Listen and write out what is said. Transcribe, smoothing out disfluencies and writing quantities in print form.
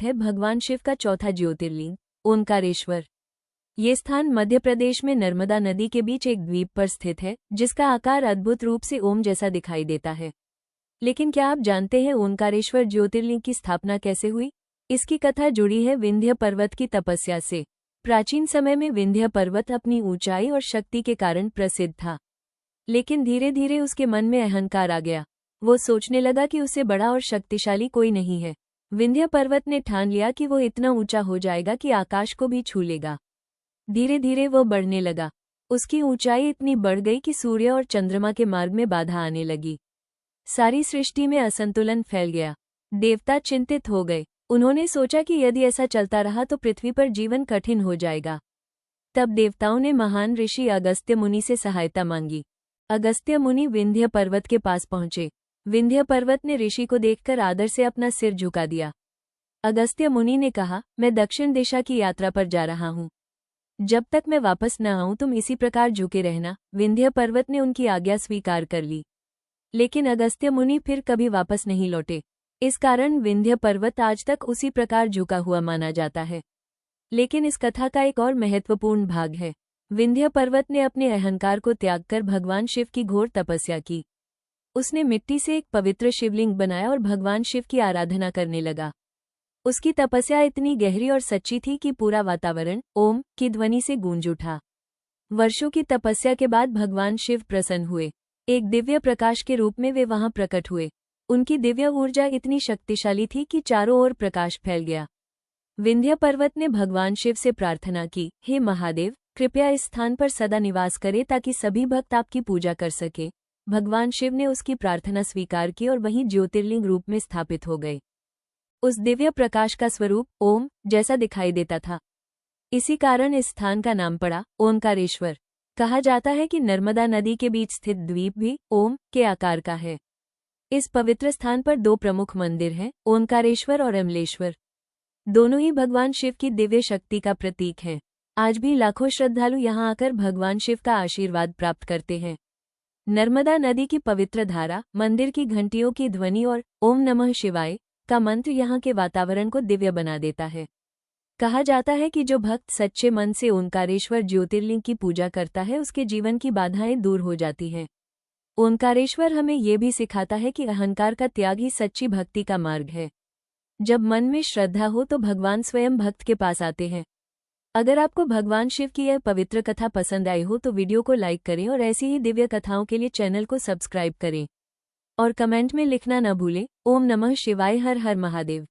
है भगवान शिव का चौथा ज्योतिर्लिंग ओंकारेश्वर। ये स्थान मध्य प्रदेश में नर्मदा नदी के बीच एक द्वीप पर स्थित है, जिसका आकार अद्भुत रूप से ओम जैसा दिखाई देता है। लेकिन क्या आप जानते हैं ओंकारेश्वर ज्योतिर्लिंग की स्थापना कैसे हुई? इसकी कथा जुड़ी है विंध्य पर्वत की तपस्या से। प्राचीन समय में विंध्य पर्वत अपनी ऊंचाई और शक्ति के कारण प्रसिद्ध था, लेकिन धीरे धीरे उसके मन में अहंकार आ गया। वो सोचने लगा कि उससे बड़ा और शक्तिशाली कोई नहीं है। विंध्य पर्वत ने ठान लिया कि वो इतना ऊंचा हो जाएगा कि आकाश को भी छू लेगा। धीरे धीरे वो बढ़ने लगा। उसकी ऊंचाई इतनी बढ़ गई कि सूर्य और चंद्रमा के मार्ग में बाधा आने लगी। सारी सृष्टि में असंतुलन फैल गया। देवता चिंतित हो गए। उन्होंने सोचा कि यदि ऐसा चलता रहा तो पृथ्वी पर जीवन कठिन हो जाएगा। तब देवताओं ने महान ऋषि अगस्त्य मुनि से सहायता मांगी। अगस्त्य मुनि विंध्य पर्वत के पास पहुंचे। विंध्य पर्वत ने ऋषि को देखकर आदर से अपना सिर झुका दिया। अगस्त्य मुनि ने कहा, मैं दक्षिण दिशा की यात्रा पर जा रहा हूँ। जब तक मैं वापस न आऊं तुम इसी प्रकार झुके रहना। विंध्य पर्वत ने उनकी आज्ञा स्वीकार कर ली। लेकिन अगस्त्य मुनि फिर कभी वापस नहीं लौटे। इस कारण विंध्य पर्वत आज तक उसी प्रकार झुका हुआ माना जाता है। लेकिन इस कथा का एक और महत्वपूर्ण भाग है। विंध्य पर्वत ने अपने अहंकार को त्याग कर भगवान शिव की घोर तपस्या की। उसने मिट्टी से एक पवित्र शिवलिंग बनाया और भगवान शिव की आराधना करने लगा। उसकी तपस्या इतनी गहरी और सच्ची थी कि पूरा वातावरण ओम की ध्वनि से गूंज उठा। वर्षों की तपस्या के बाद भगवान शिव प्रसन्न हुए। एक दिव्य प्रकाश के रूप में वे वहां प्रकट हुए। उनकी दिव्य ऊर्जा इतनी शक्तिशाली थी कि चारों ओर प्रकाश फैल गया। विंध्य पर्वत ने भगवान शिव से प्रार्थना की, हे महादेव, कृपया इस स्थान पर सदा निवास करें ताकि सभी भक्त आपकी पूजा कर सके। भगवान शिव ने उसकी प्रार्थना स्वीकार की और वहीं ज्योतिर्लिंग रूप में स्थापित हो गए। उस दिव्य प्रकाश का स्वरूप ओम जैसा दिखाई देता था। इसी कारण इस स्थान का नाम पड़ा ओंकारेश्वर। कहा जाता है कि नर्मदा नदी के बीच स्थित द्वीप भी ओम के आकार का है। इस पवित्र स्थान पर दो प्रमुख मंदिर हैं, ओंकारेश्वर और अमलेश्वर। दोनों ही भगवान शिव की दिव्य शक्ति का प्रतीक हैं। आज भी लाखों श्रद्धालु यहाँ आकर भगवान शिव का आशीर्वाद प्राप्त करते हैं। नर्मदा नदी की पवित्र धारा, मंदिर की घंटियों की ध्वनि और ओम नमः शिवाय का मंत्र यहाँ के वातावरण को दिव्य बना देता है। कहा जाता है कि जो भक्त सच्चे मन से ओंकारेश्वर ज्योतिर्लिंग की पूजा करता है उसके जीवन की बाधाएं दूर हो जाती हैं। ओंकारेश्वर हमें ये भी सिखाता है कि अहंकार का त्याग ही सच्ची भक्ति का मार्ग है। जब मन में श्रद्धा हो तो भगवान स्वयं भक्त के पास आते हैं। अगर आपको भगवान शिव की यह पवित्र कथा पसंद आई हो तो वीडियो को लाइक करें और ऐसी ही दिव्य कथाओं के लिए चैनल को सब्सक्राइब करें। और कमेंट में लिखना न भूलें, ओम नमः शिवाय, हर हर महादेव।